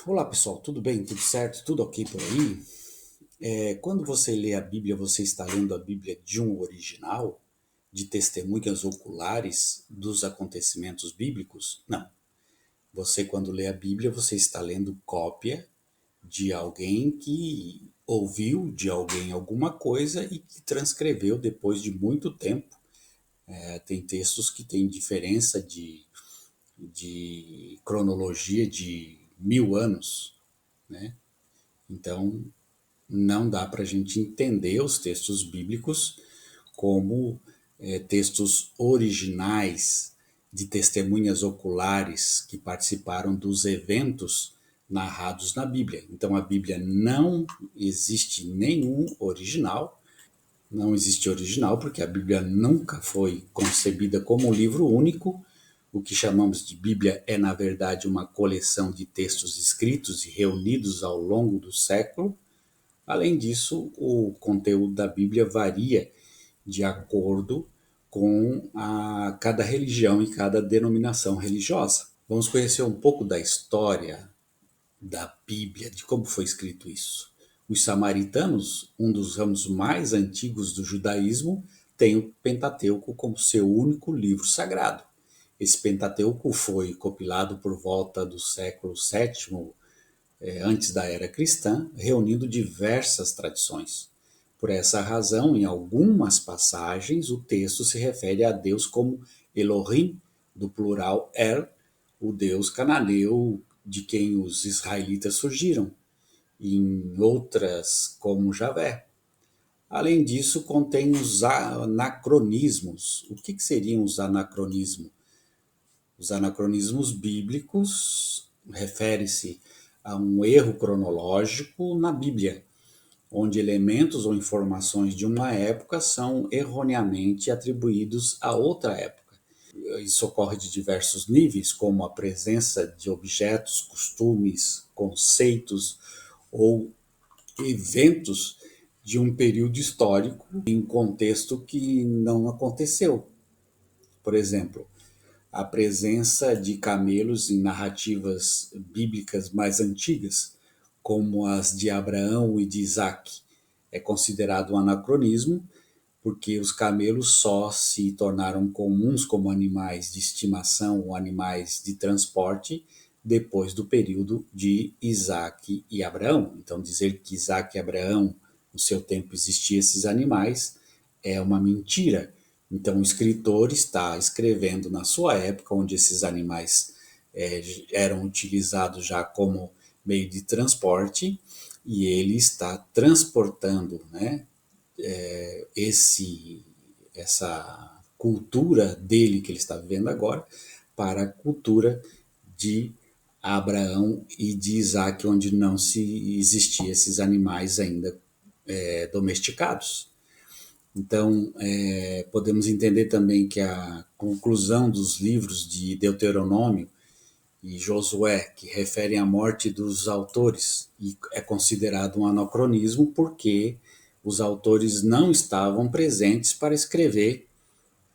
Olá pessoal, tudo bem? Tudo certo? Tudo ok por aí? Quando você lê a Bíblia, você está lendo a Bíblia de um original, de testemunhas oculares dos acontecimentos bíblicos? Não. Você, quando lê a Bíblia, você está lendo cópia de alguém que ouviu de alguém alguma coisa e que transcreveu depois de muito tempo. Tem textos que têm diferença de cronologia de 1000 anos, né? Então, não dá para a gente entender os textos bíblicos como textos originais de testemunhas oculares que participaram dos eventos narrados na Bíblia. Então a Bíblia não existe nenhum original, não existe original porque a Bíblia nunca foi concebida como um livro único. O que chamamos de Bíblia é, na verdade, uma coleção de textos escritos e reunidos ao longo do século. Além disso, o conteúdo da Bíblia varia de acordo com cada religião e cada denominação religiosa. Vamos conhecer um pouco da história da Bíblia, de como foi escrito isso. Os samaritanos, um dos ramos mais antigos do judaísmo, tem o Pentateuco como seu único livro sagrado. Esse Pentateuco foi compilado por volta do século VII antes da era cristã, reunindo diversas tradições. Por essa razão, em algumas passagens, o texto se refere a Deus como Elohim, do plural El, o Deus cananeu de quem os israelitas surgiram, e em outras, como Javé. Além disso, contém os anacronismos. O que seriam os anacronismos? Os anacronismos bíblicos refere-se a um erro cronológico na Bíblia, onde elementos ou informações de uma época são erroneamente atribuídos a outra época. Isso ocorre de diversos níveis, como a presença de objetos, costumes, conceitos ou eventos de um período histórico em um contexto que não aconteceu. Por exemplo, a presença de camelos em narrativas bíblicas mais antigas, como as de Abraão e de Isaac, é considerado um anacronismo, porque os camelos só se tornaram comuns como animais de estimação ou animais de transporte depois do período de Isaac e Abraão. Então, dizer que Isaac e Abraão, no seu tempo, existiam esses animais é uma mentira. Então, o escritor está escrevendo na sua época, onde esses animais eram utilizados já como meio de transporte, e ele está transportando, né, essa cultura dele que ele está vivendo agora para a cultura de Abraão e de Isaac, onde não se existia esses animais ainda domesticados. Então, podemos entender também que a conclusão dos livros de Deuteronômio e Josué, que referem à morte dos autores, e é considerado um anacronismo porque os autores não estavam presentes para escrever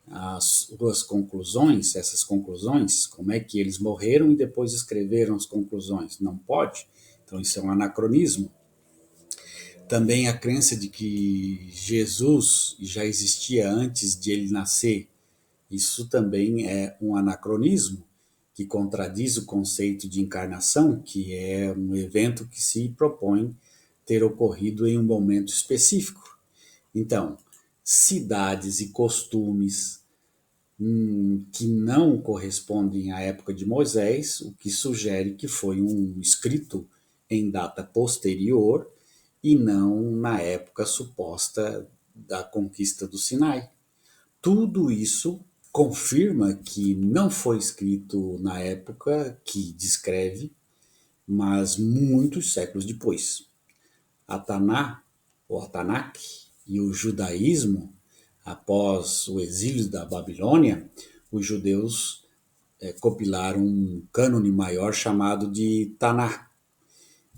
as suas conclusões, essas conclusões, como é que eles morreram e depois escreveram as conclusões. Não pode. Então, isso é um anacronismo. Também a crença de que Jesus já existia antes de ele nascer, isso também é um anacronismo que contradiz o conceito de encarnação, que é um evento que se propõe ter ocorrido em um momento específico. Então, cidades e costumes que não correspondem à época de Moisés, o que sugere que foi um escrito em data posterior e não na época suposta da conquista do Sinai. Tudo isso confirma que não foi escrito na época que descreve, mas muitos séculos depois. A Taná, ou a Tanakh, e o judaísmo, após o exílio da Babilônia, os judeus compilaram um cânone maior chamado de Taná,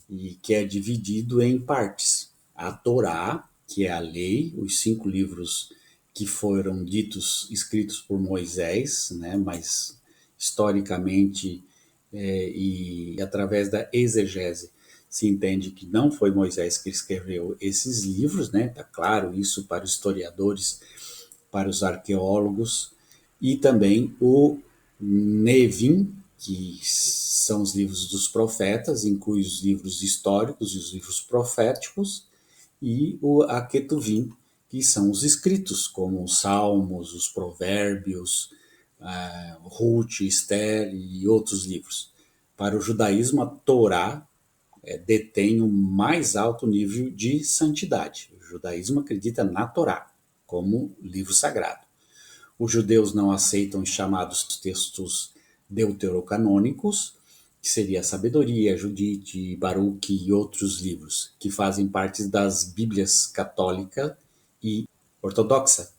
e que é dividido em partes. A Torá, que é a lei, os 5 livros que foram ditos escritos por Moisés, né, mas historicamente e através da exegese se entende que não foi Moisés que escreveu esses livros, né? Tá claro isso para os historiadores, para os arqueólogos, e também o Nevim, que são os livros dos profetas, inclui os livros históricos e os livros proféticos, e o Aquetuvim, que são os escritos, como os Salmos, os Provérbios, Ruth, Esther e outros livros. Para o judaísmo, a Torá detém o mais alto nível de santidade. O judaísmo acredita na Torá como livro sagrado. Os judeus não aceitam os chamados textos deuterocanônicos, que seria a Sabedoria, Judite, Baruque e outros livros, que fazem parte das Bíblias católica e ortodoxa,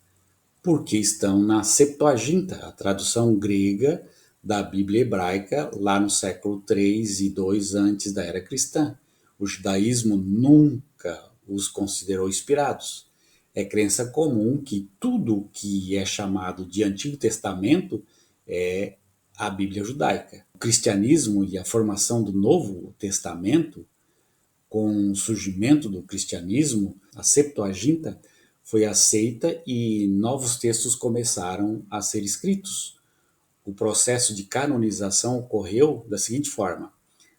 porque estão na Septuaginta, a tradução grega da Bíblia hebraica, lá no século 3 e 2 antes da era cristã. O judaísmo nunca os considerou inspirados. É crença comum que tudo que é chamado de Antigo Testamento é a Bíblia judaica. O cristianismo e a formação do Novo Testamento, com o surgimento do cristianismo, a Septuaginta foi aceita e novos textos começaram a ser escritos. O processo de canonização ocorreu da seguinte forma: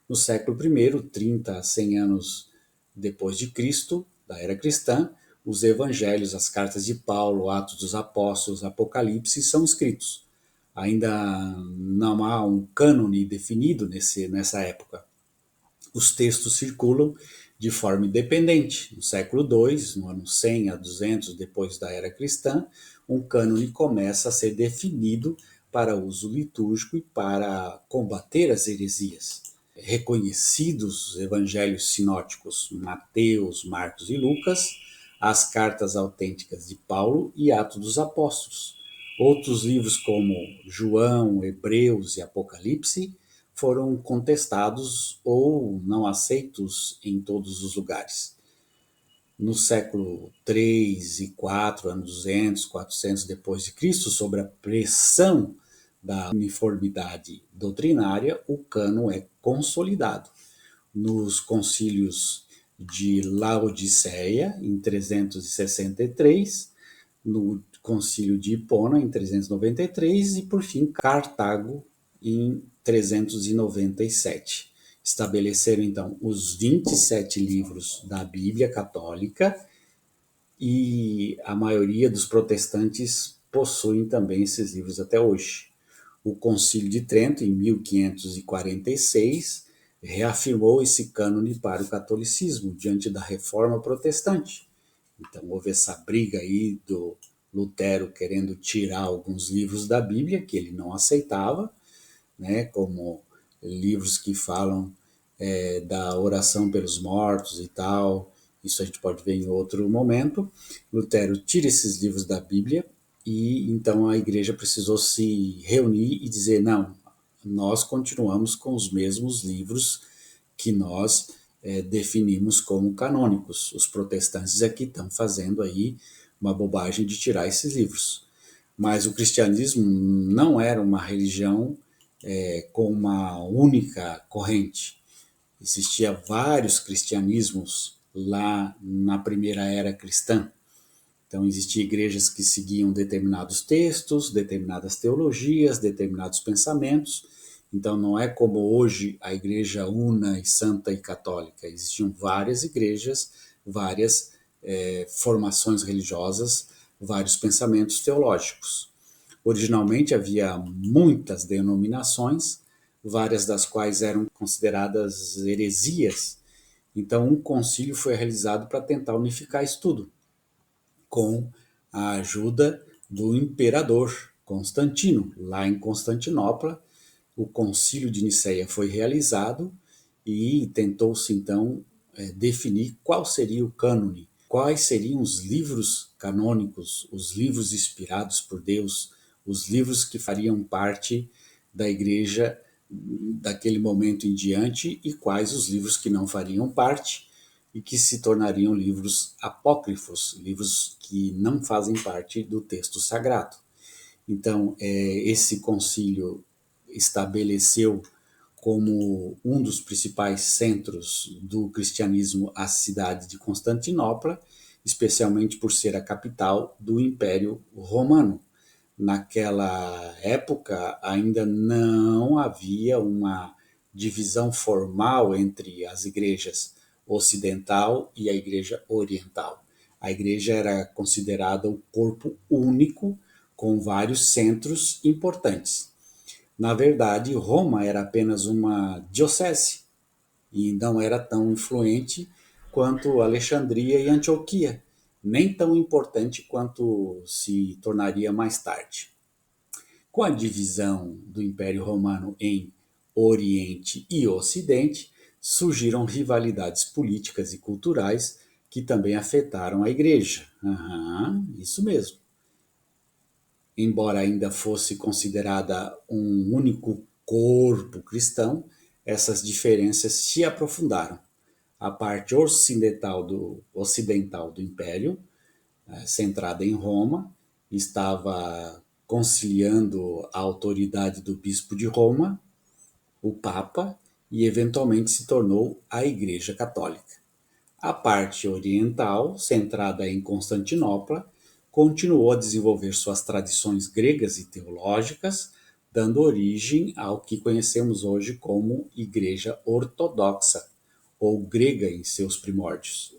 no século I, 30 a 100 anos depois de Cristo, da era cristã, os evangelhos, as cartas de Paulo, Atos dos Apóstolos, Apocalipse são escritos. Ainda não há um cânone definido nessa época. Os textos circulam de forma independente. No século II, no ano 100 a 200 depois da era cristã, um cânone começa a ser definido para uso litúrgico e para combater as heresias. Reconhecidos os evangelhos sinóticos Mateus, Marcos e Lucas, as cartas autênticas de Paulo e Atos dos Apóstolos. Outros livros como João, Hebreus e Apocalipse foram contestados ou não aceitos em todos os lugares. No século 3 e 4, ano 200, 400 depois de Cristo, sob a pressão da uniformidade doutrinária, o cânon é consolidado. Nos concílios de Laodiceia, em 363, no concílio de Hipona, em 393, e por fim Cartago, em 397. Estabeleceram então os 27 livros da Bíblia católica, e a maioria dos protestantes possuem também esses livros até hoje. O Concílio de Trento, em 1546, reafirmou esse cânone para o catolicismo diante da Reforma Protestante. Então houve essa briga aí do Lutero querendo tirar alguns livros da Bíblia que ele não aceitava, né, como livros que falam da oração pelos mortos e tal. Isso a gente pode ver em outro momento. Lutero tira esses livros da Bíblia e então a igreja precisou se reunir e dizer: não, nós continuamos com os mesmos livros que nós definimos como canônicos. Os protestantes aqui estão fazendo aí uma bobagem de tirar esses livros. Mas o cristianismo não era uma religião com uma única corrente. Existia vários cristianismos lá na primeira era cristã. Então existiam igrejas que seguiam determinados textos, determinadas teologias, determinados pensamentos. Então não é como hoje a igreja una e santa e católica. Existiam várias igrejas, várias formações religiosas, vários pensamentos teológicos. Originalmente havia muitas denominações, várias das quais eram consideradas heresias. Então um concílio foi realizado para tentar unificar isso tudo, com a ajuda do imperador Constantino. Lá em Constantinopla, o Concílio de Nicéia foi realizado e tentou-se então definir qual seria o cânone, quais seriam os livros canônicos, os livros inspirados por Deus, os livros que fariam parte da igreja daquele momento em diante e quais os livros que não fariam parte e que se tornariam livros apócrifos, livros que não fazem parte do texto sagrado. Então, esse concílio estabeleceu como um dos principais centros do cristianismo a cidade de Constantinopla, especialmente por ser a capital do Império Romano. Naquela época ainda não havia uma divisão formal entre as igrejas ocidental e a igreja oriental. A igreja era considerada um corpo único com vários centros importantes. Na verdade, Roma era apenas uma diocese e não era tão influente quanto Alexandria e Antioquia, nem tão importante quanto se tornaria mais tarde. Com a divisão do Império Romano em Oriente e Ocidente, surgiram rivalidades políticas e culturais que também afetaram a igreja. Isso mesmo. Embora ainda fosse considerada um único corpo cristão, essas diferenças se aprofundaram. A parte ocidental do Império, centrada em Roma, estava conciliando a autoridade do bispo de Roma, o Papa, e eventualmente se tornou a Igreja Católica. A parte oriental, centrada em Constantinopla, continuou a desenvolver suas tradições gregas e teológicas, dando origem ao que conhecemos hoje como Igreja Ortodoxa, ou grega em seus primórdios.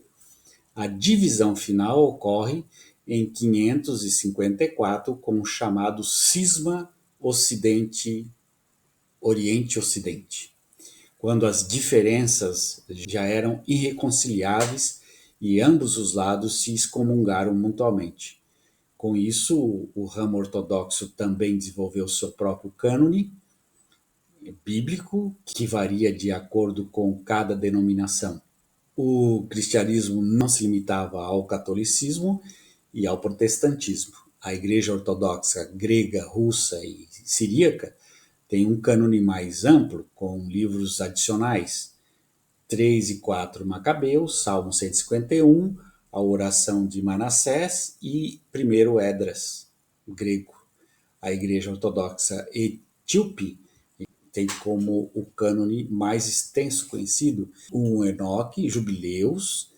A divisão final ocorre em 554 com o chamado Cisma Oriente-Ocidente, quando as diferenças já eram irreconciliáveis e ambos os lados se excomungaram mutuamente. Com isso, o ramo ortodoxo também desenvolveu seu próprio cânone bíblico, que varia de acordo com cada denominação. O cristianismo não se limitava ao catolicismo e ao protestantismo. A Igreja Ortodoxa grega, russa e siríaca tem um cânone mais amplo, com livros adicionais, 3 e 4 Macabeus, Salmo 151, a oração de Manassés e 1 Esdras, grego. A Igreja Ortodoxa Etíope tem como o cânone mais extenso conhecido o Enoque, Jubileus,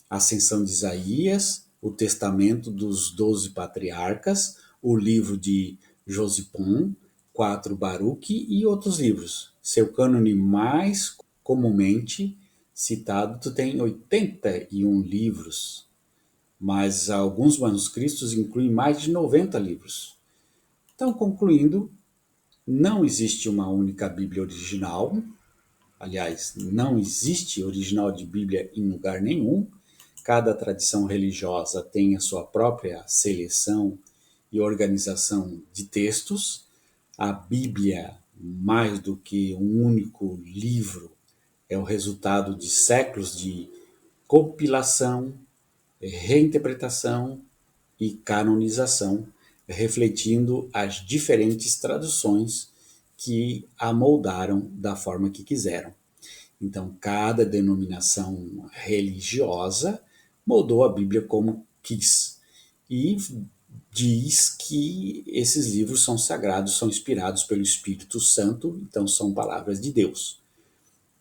Ascensão de Isaías, o Testamento dos 12 Patriarcas, o livro de Josipon, 4 Baruque e outros livros. Seu cânone mais comumente citado tem 81 livros, mas alguns manuscritos incluem mais de 90 livros. Então, concluindo, não existe uma única Bíblia original. Aliás, não existe original de Bíblia em lugar nenhum. Cada tradição religiosa tem a sua própria seleção e organização de textos. A Bíblia, mais do que um único livro, é o resultado de séculos de compilação, reinterpretação e canonização, refletindo as diferentes traduções que a moldaram da forma que quiseram. Então, cada denominação religiosa moldou a Bíblia como quis e diz que esses livros são sagrados, são inspirados pelo Espírito Santo, então são palavras de Deus.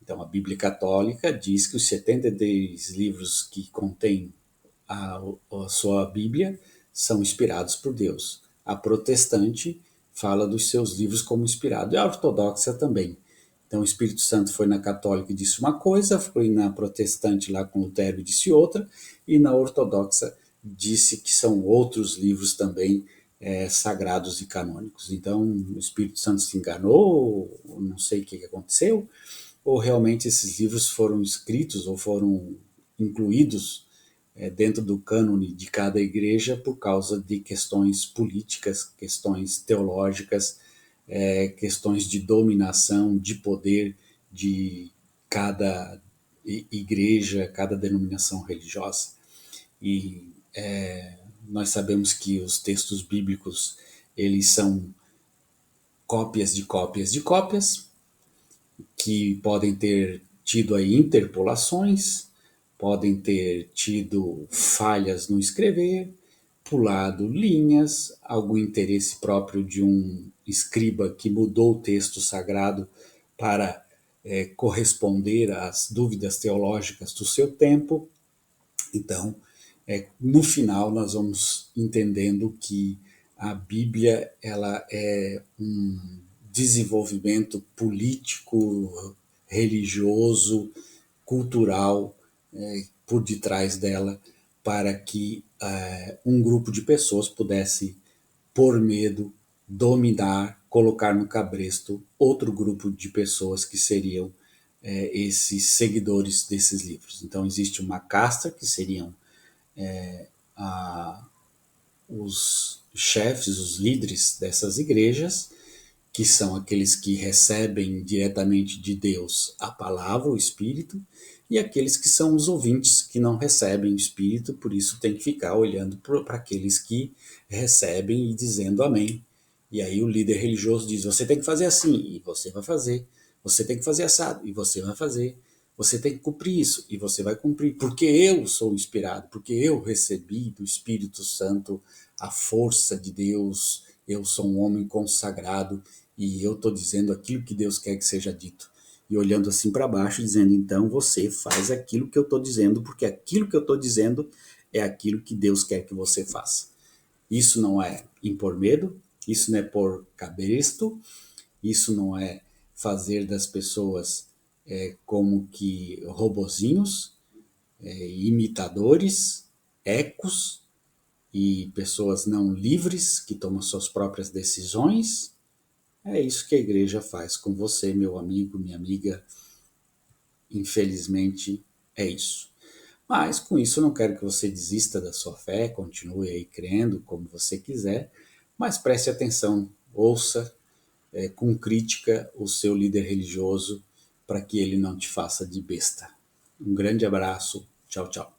Então, a Bíblia Católica diz que os 73 livros que contêm a sua Bíblia são inspirados por Deus. A protestante fala dos seus livros como inspirados, e a ortodoxa também. Então, o Espírito Santo foi na católica e disse uma coisa, foi na protestante lá com Lutero e disse outra, e na ortodoxa disse que são outros livros também sagrados e canônicos. Então, o Espírito Santo se enganou, não sei o que aconteceu, ou realmente esses livros foram escritos ou foram incluídos dentro do cânone de cada igreja por causa de questões políticas, questões teológicas, questões de dominação, de poder de cada igreja, cada denominação religiosa. E nós sabemos que os textos bíblicos, eles são cópias de cópias de cópias, que podem ter tido aí interpolações, podem ter tido falhas no escrever, pulado linhas, algum interesse próprio de um escriba que mudou o texto sagrado para corresponder às dúvidas teológicas do seu tempo. Então, no final, nós vamos entendendo que a Bíblia ela é um desenvolvimento político, religioso, cultural por detrás dela, para que um grupo de pessoas pudesse, por medo, dominar, colocar no cabresto outro grupo de pessoas que seriam esses seguidores desses livros. Então existe uma casta que seriam os chefes, os líderes dessas igrejas, que são aqueles que recebem diretamente de Deus a palavra, o Espírito, e aqueles que são os ouvintes que não recebem o Espírito, por isso tem que ficar olhando para aqueles que recebem e dizendo amém. E aí o líder religioso diz, você tem que fazer assim, e você vai fazer. Você tem que fazer assado, e você vai fazer. Você tem que cumprir isso, e você vai cumprir. Porque eu sou inspirado, porque eu recebi do Espírito Santo a força de Deus, eu sou um homem consagrado, e eu estou dizendo aquilo que Deus quer que seja dito. E olhando assim para baixo, dizendo, então você faz aquilo que eu estou dizendo, porque aquilo que eu estou dizendo é aquilo que Deus quer que você faça. Isso não é impor medo, isso não é pôr cabresto, isso não é fazer das pessoas como que robozinhos, imitadores, ecos e pessoas não livres que tomam suas próprias decisões. É isso que a igreja faz com você, meu amigo, minha amiga. Infelizmente, é isso. Mas com isso eu não quero que você desista da sua fé, continue aí crendo como você quiser, mas preste atenção, ouça com crítica o seu líder religioso para que ele não te faça de besta. Um grande abraço, tchau, tchau.